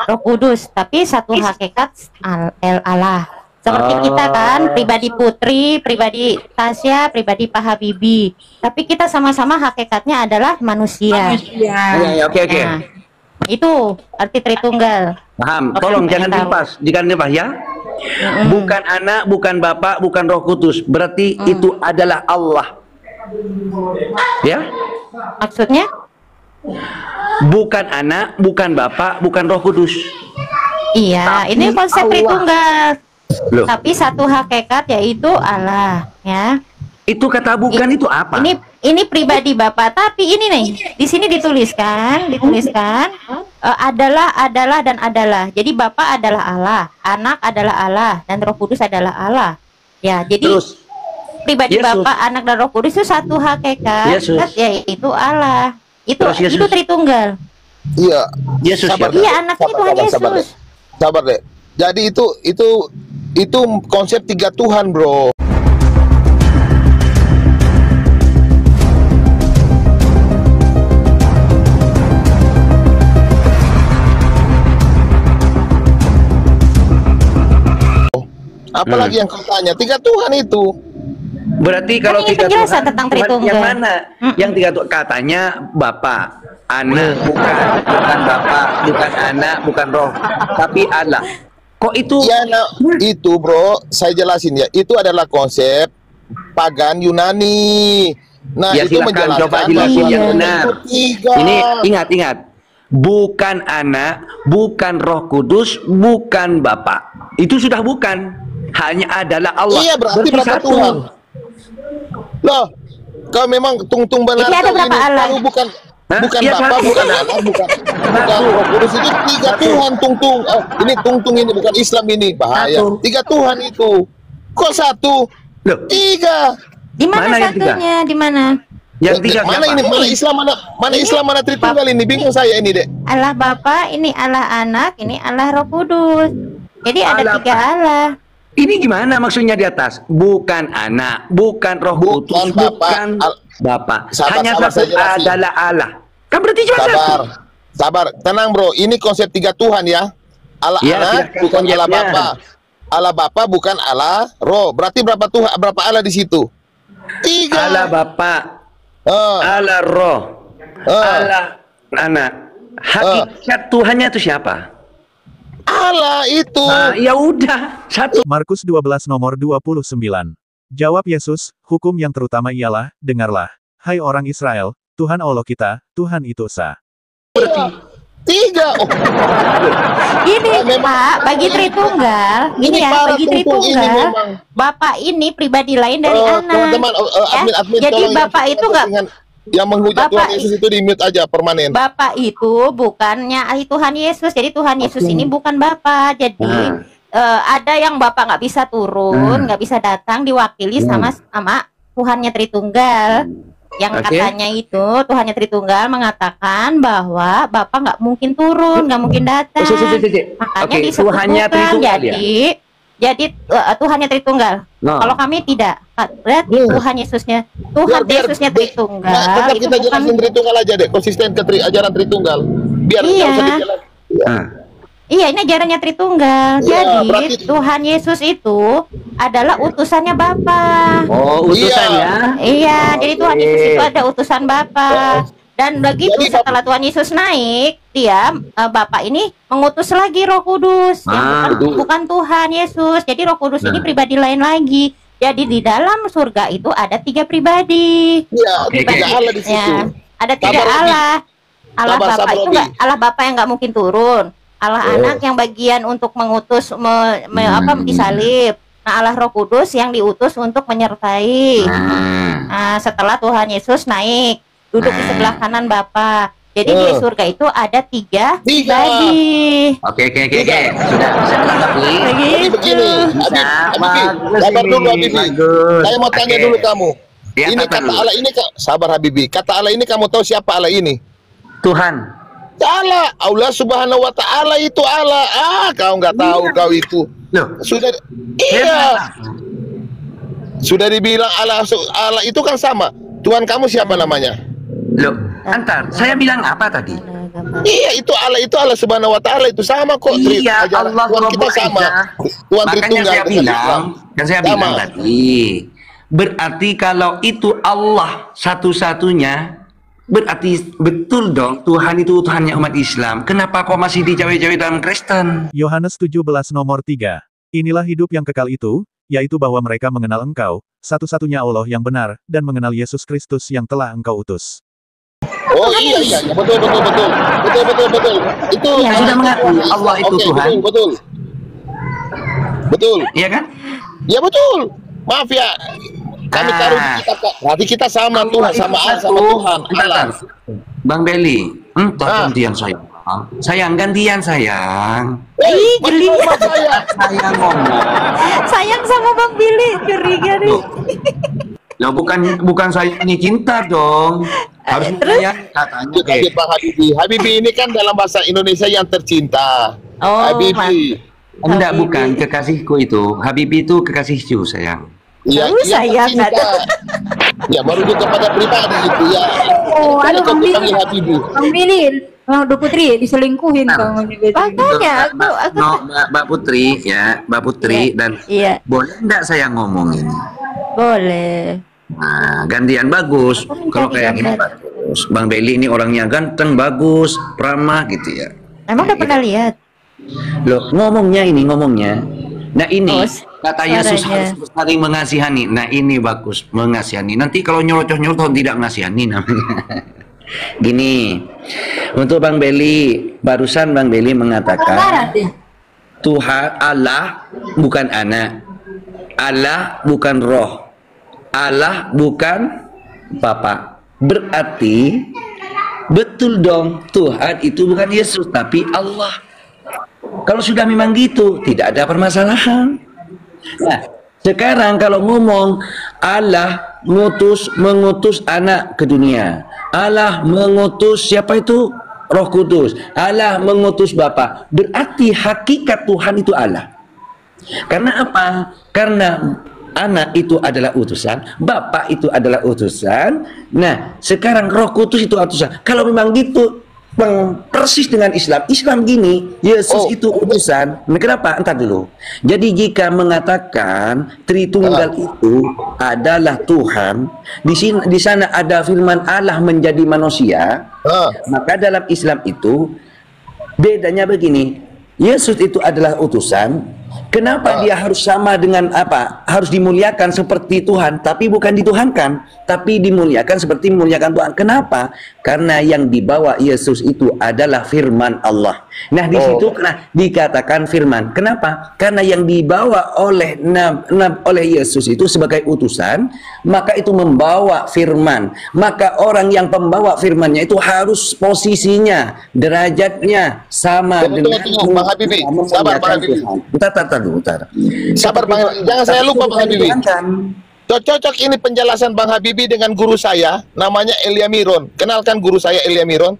Roh Kudus, tapi satu hakikat Allah. Seperti kita kan, pribadi Putri, pribadi Tasya, pribadi Pak Habibie. Tapi kita sama-sama hakikatnya adalah manusia. Ya, oke. Nah, itu arti Tritunggal. Paham. Tolong jangan dipas, ya. Bukan anak, bukan bapak, bukan Roh Kudus. Berarti itu adalah Allah. Ya? Maksudnya? Bukan anak, bukan bapak, bukan Roh Kudus. Iya, Tapi ini konsep Allah. Tritunggal. Loh. Tapi satu hakikat yaitu Allah, ya. Itu kata bukan itu apa? Ini pribadi Bapak, tapi ini nih di sini dituliskan adalah dan adalah. Jadi Bapak adalah Allah, anak adalah Allah, dan Roh Kudus adalah Allah. Ya, jadi Terus, pribadi Yesus. Bapak, anak dan Roh Kudus itu satu hakikat, Yesus. yaitu Allah. Itu Terus Tritunggal. Iya. Yesus Sabar, siapa? Iya, anaknya Tuhan Yesus. Sabar deh. Jadi itu konsep 3 Tuhan, bro. Apalagi yang kau tanya, 3 Tuhan itu. Berarti kalau Kan ini 3 penjelasan Tuhan, tentang Tuhan Tritunggal. yang mana? Yang 3 Tuhan katanya Bapak, anak, bukan Bapak, bukan anak, bukan Roh, tapi Allah. Kok itu? Ya, nah, itu bro, saya jelasin ya. Itu adalah konsep pagan Yunani. Nah, Ya, itu silakan menjelaskan coba jelasin yang bahwa benar. itu 3. Ini ingat. Bukan anak, bukan Roh Kudus, bukan Bapak. Itu sudah bukan. Hanya adalah Allah. Iya, berarti berapa satu. Tuhan? Loh, kau memang tungtung benar. Jadi ada kau berapa ini. Allah? Kalau bukan Hah? bukan Iya, Bapak, satu. bukan anak, bukan Roh Kudus, itu 3 Tuhan tungtung. Ini tungtung, ini bukan Islam, ini bahaya. Satu. 3 Tuhan itu. Kok 1? Loh, 3. Di mana Mana yang satunya? Di mana? yang 3 Mana siapa? ini? Mana Islam, mana Islam, mana Tritunggal ini? Bingung saya ini, Dek. Allah Bapa, ini Allah Anak, ini Allah Roh Kudus. Jadi ada Allah 3 Allah. Ini gimana maksudnya di atas? Bukan anak, bukan Roh Bukan Kudus, Bapak. bukan Bapak. Sabar, Hanya sabar, satu saya jelasin. adalah Allah. Kan berarti cuma Sabar. satu. Sabar, tenang bro. Ini konsep 3 Tuhan ya. Allah Ya, anak silakan bukan Allah konsepnya. Bapa. Allah Bapa bukan Allah Roh. Berarti berapa Tuhan? Berapa Allah di situ? 3. Allah Bapak, Eh, Allah Roh, Allah Anak. Hakikat Tuhannya itu siapa? Allah itu. Nah, ya udah, satu. Markus 12 nomor 29. Jawab Yesus, hukum yang terutama ialah, dengarlah, hai orang Israel, Tuhan Allah kita, Tuhan itu Esa. 3. Oh, Gini memang- Pak, bagi Tritunggal, Ini gini ya, para bagi tungtung ini Tritunggal, memang. Bapak ini pribadi lain dari anak. teman-teman, Ya, admin jadi tolong Bapak yang itu nggak, yang menghujat Bapak- Tuhan Yesus itu di mute aja permanen. Bapak itu bukannya ahli Tuhan Yesus. Jadi Tuhan Yesus ini bukan Bapak. Jadi ada yang Bapak nggak bisa turun, nggak bisa datang, diwakili sama Tuhannya Tritunggal. Yang Oke. katanya itu Tuhannya Tritunggal mengatakan bahwa Bapak nggak mungkin turun, nggak mungkin datang. Makanya Oke, disebut Tuhannya bukan. Tritunggal ya? Jadi Tuhannya Tritunggal. No. Kalau kami tidak, berarti Tuhan Yesusnya, Yesusnya Tritunggal. Nah, tetap itu kita bukan. jelasin Tritunggal aja deh, konsisten ke ajaran Tritunggal. Biar Iya. nggak usah dijelasin. Nah, Iya, ini ajarannya Tritunggal. Iya, Jadi berarti- Tuhan Yesus itu adalah utusannya Bapa. oh, utusan Iya. ya. Iya, jadi Tuhan Oke. Yesus itu ada utusan Bapa. Dan begitu Jadi, setelah Tuhan Yesus naik, dia Bapa ini mengutus lagi Roh Kudus. Yang bukan Tuhan Yesus. Jadi Roh Kudus ini pribadi lain lagi. Jadi di dalam surga itu ada 3 pribadi. Iya, Oke, tiga oke. Allah di situ. Ya, ada 3 Sabar, Robi. Allah. Allah Sabar, Bapa sabar, itu Robi. enggak, Allah Bapa yang nggak mungkin turun. Allah Anak yang bagian untuk mengutus disalib. Nah, Allah Roh Kudus yang diutus untuk menyertai. Nah, setelah Tuhan Yesus naik duduk di sebelah kanan Bapa. Jadi di surga itu ada 3 pribadi. Oke. Sudah bisa menanggapi. Jadi begini, Habib, sabar dulu Habib. Bagus. Saya mau tanya Oke. dulu kamu. Ya, Ini kata kata dulu. Allah ini, sabar Habibi. Kata Allah ini kamu tahu siapa Allah ini? Tuhan. Allah, Allah Subhanahu wa taala itu Allah. Kau nggak tahu kau itu. Loh, Sudah iya. Sudah dibilang Allah itu kan sama. Tuhan kamu siapa namanya? Loh, antar. Saya bilang apa tadi? Iya, itu Allah Subhanahu wa taala itu sama kok. Iya, Allah Tuhan kita sama. Tuhan Makanya Tritunggal saya bilang, kan saya bilang tadi, berarti kalau itu Allah satu-satunya, berarti betul dong Tuhan itu Tuhannya umat Islam. Kenapa kok masih dicawe-cawe dalam Kristen? Yohanes 17 nomor 3. Inilah hidup yang kekal itu, yaitu bahwa mereka mengenal Engkau, satu-satunya Allah yang benar, dan mengenal Yesus Kristus yang telah Engkau utus. Oh iya, betul. Itu Ya, sudah mengaku Allah itu Tuhan. Betul. Iya kan? Ya betul. Maaf ya. Kami taruh di kita, berarti kita sama Tuhan, sama Tuhan. Allah. Bang Beli, gantian sayang. Sayang, gantian sayang. Geli. Sayang ngomong. Sayang sama Bang Billy, curiga nih. Loh, bukan saya ini cinta dong. Harus sayang katanya. Kita Bang Habibie ini kan dalam bahasa Indonesia yang tercinta. Oh, Habibie. Enggak, bukan kekasihku itu. Habibie itu kekasihku sayang. Ya, sayang ya merujuk kepada pribadi itu ya. Oh, aduh Bang Billy. Habibie. Bang Billy, Mbak Putri diselingkuhin Bang Billy. Makanya Mbak Putri ya, Mbak Putri dan boleh enggak saya ngomongin? boleh. Nah, gantian bagus. Kalau kayak gini bagus. Bang Beli ini orangnya ganteng, bagus, ramah gitu ya. Emang udah pernah lihat? Loh, ngomongnya. Nah ini kata Yesus suaranya. harus saling mengasihani. Nah ini bagus, mengasihani. Nanti kalau nyorocoh tidak mengasihani namanya. Gini, untuk Bang Beli, barusan Bang Beli mengatakan Tuhan Allah bukan anak, Allah bukan roh, Allah bukan Bapa. Berarti betul dong Tuhan itu bukan Yesus tapi Allah. Kalau sudah memang gitu, tidak ada permasalahan. Nah, sekarang kalau ngomong Allah mengutus anak ke dunia, Allah mengutus siapa itu? Roh Kudus. Allah mengutus Bapa. Berarti hakikat Tuhan itu Allah. Karena apa? Karena anak itu adalah utusan, Bapa itu adalah utusan. Nah, sekarang Roh Kudus itu utusan. Kalau memang gitu, persis dengan Islam gini, Yesus itu utusan. Kenapa? Entar dulu. Jadi jika mengatakan Tritunggal itu adalah Tuhan, di sana ada firman Allah menjadi manusia, maka dalam Islam itu bedanya begini. Yesus itu adalah utusan. Kenapa dia harus sama dengan apa? Harus dimuliakan seperti Tuhan, tapi bukan dituhankan, tapi dimuliakan seperti memuliakan Tuhan. Kenapa? Karena yang dibawa Yesus itu adalah firman Allah. Nah, di situ dikatakan firman. Kenapa? Karena yang dibawa oleh Yesus itu sebagai utusan, maka itu membawa firman. Maka orang yang pembawa firmannya itu harus posisinya, derajatnya sama dengan Bang Habibie. Sabar Bang Habibie. Sabar Bang, jangan saya lupa Bang Habibie. Cocok ini penjelasan Bang Habibie dengan guru saya, namanya Elia Miron. Kenalkan guru saya Elia Miron.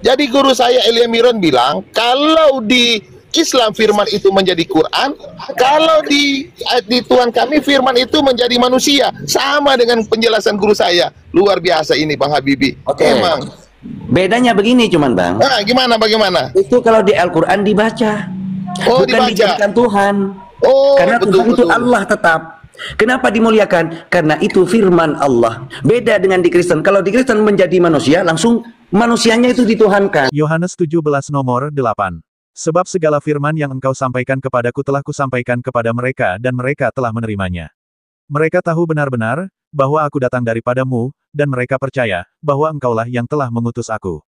Jadi guru saya Elia Miron bilang, kalau di Islam firman itu menjadi Quran, kalau di Tuhan kami firman itu menjadi manusia. Sama dengan penjelasan guru saya. Luar biasa ini Bang Habibie. Emang. Bedanya begini cuman Bang. Nah, bagaimana? Itu kalau di Al-Quran dibaca. Bukan dijadikan Tuhan. Karena Tuhan itu Allah tetap. Kenapa dimuliakan? Karena itu firman Allah. Beda dengan di Kristen. Kalau di Kristen menjadi manusia, langsung manusianya itu dituhankan. Yohanes 17 nomor 8. Sebab segala firman yang engkau sampaikan kepadaku telah kusampaikan kepada mereka dan mereka telah menerimanya. Mereka tahu benar-benar bahwa aku datang daripadamu, dan mereka percaya bahwa engkaulah yang telah mengutus aku.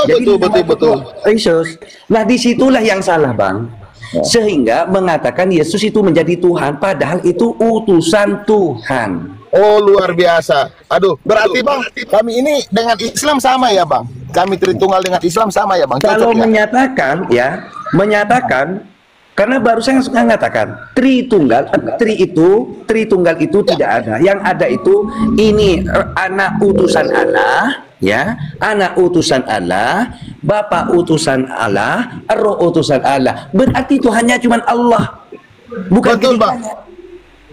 Betul. Yesus. Nah, disitulah yang salah Bang. Sehingga mengatakan Yesus itu menjadi Tuhan, padahal itu utusan Tuhan. Oh, luar biasa. Aduh, berarti Bang, kami ini dengan Islam sama ya Bang? Kami Tritunggal dengan Islam sama ya Bang? Kalau menyatakan, karena baru saya mengatakan Tritunggal itu tidak ada. Yang ada itu ini anak utusan Allah, ya, anak utusan Allah, Bapa utusan Allah, Roh utusan Allah. Berarti Tuhannya cuma Allah. Bukan betul Bang.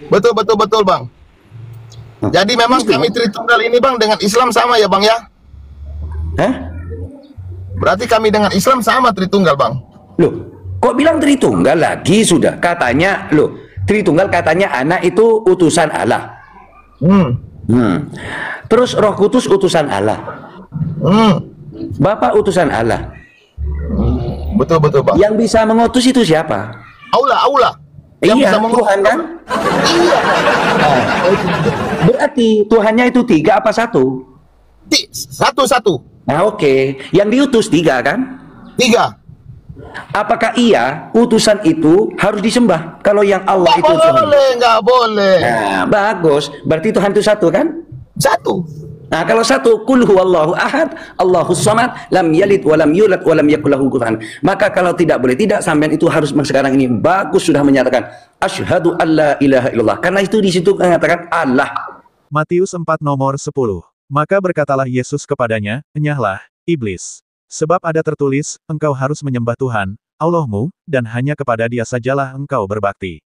Betul Bang. Jadi memang kami Tritunggal ini Bang dengan Islam sama ya Bang ya? Hah? Berarti kami dengan Islam sama Tritunggal, Bang. Loh, kok bilang Tritunggal lagi sudah? Katanya, loh, Tritunggal katanya anak itu utusan Allah. Terus Roh Kudus utusan Allah. Bapak utusan Allah. Betul, Bang. Yang bisa mengutus itu siapa? Allah. Yang Iya, bisa mengutus Tuhan kan? Iya. Berarti Tuhannya itu 3 apa 1? Satu. Nah, oke. Yang diutus 3 kan? 3. Apakah iya utusan itu harus disembah? Kalau yang Allah itu Nggak boleh. Nah, bagus. Berarti Tuhan itu 1 kan? 1. Nah, kalau 1, qul huwallahu ahad, Allahus samad, lam yalid walam yulad walam yakul lahu kufuwan. Maka kalau tidak boleh tidak, sampean itu harus sekarang ini bagus sudah menyatakan asyhadu alla ilaha illallah. Karena itu di situ mengatakan Allah. Matius 4 nomor 10. Maka berkatalah Yesus kepadanya, enyahlah, iblis. Sebab ada tertulis, engkau harus menyembah Tuhan, Allahmu, dan hanya kepada Dia sajalah engkau berbakti.